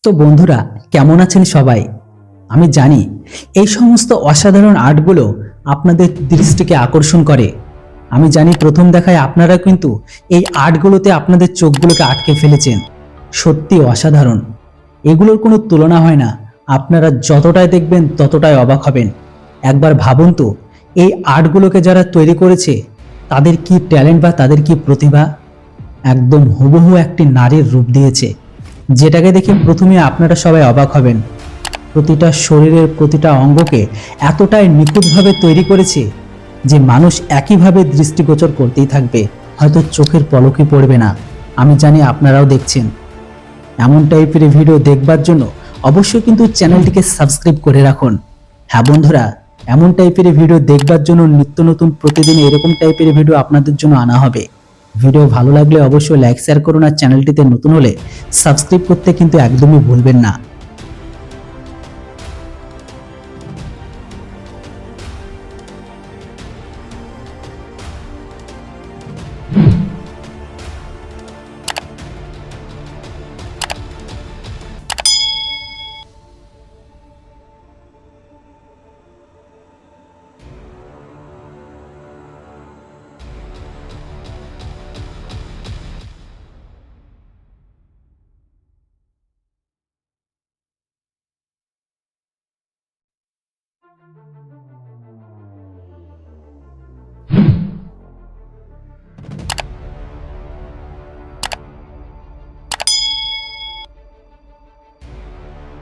তো বন্ধুরা, কেমন আছেন সবাই? আমি জানি এই সমস্ত অসাধারণ আর্টগুলো আপনাদের দৃষ্টিকে আকর্ষণ করে। আমি জানি প্রথম দেখায় আপনারা কিন্তু এই আর্টগুলোতে আপনাদের চোখগুলোকে আটকে ফেলেছেন। সত্যি অসাধারণ। এগুলোর কোনো তুলনা হয় না। আপনারা যতটাই দেখবেন ততটাই অবাক হবেন। একবার ভাবুন তো, এই আর্টগুলোকে যারা তৈরি করেছে তাদের কি ট্যালেন্ট বা তাদের কি প্রতিভা। একদম হুবহু একটি নারীর রূপ দিয়েছে, যেটাকে দেখে প্রথমে আপনারা সবাই অবাক হবেন। প্রতিটা শরীরের প্রতিটা অঙ্গকে এতটাই নিখুঁতভাবে তৈরি করেছে যে মানুষ একইভাবে দৃষ্টিগোচর করতেই থাকবে, হয়তো চোখের পলকই পড়বে না। আমি জানি আপনারাও দেখছেন। এমন টাইপের ভিডিও দেখবার জন্য অবশ্যই কিন্তু চ্যানেলটিকে সাবস্ক্রাইব করে রাখুন। হ্যাঁ বন্ধুরা, এমন টাইপের ভিডিও দেখবার জন্য নিত্য নতুন প্রতিদিন এরকম টাইপের ভিডিও আপনাদের জন্য আনা হবে। ভিডিও ভালো লাগলে অবশ্যই লাইক শেয়ার করুন, আর চ্যানেলটিতে নতুন হলে সাবস্ক্রাইব করতে কিন্তু একদমই ভুলবেন না।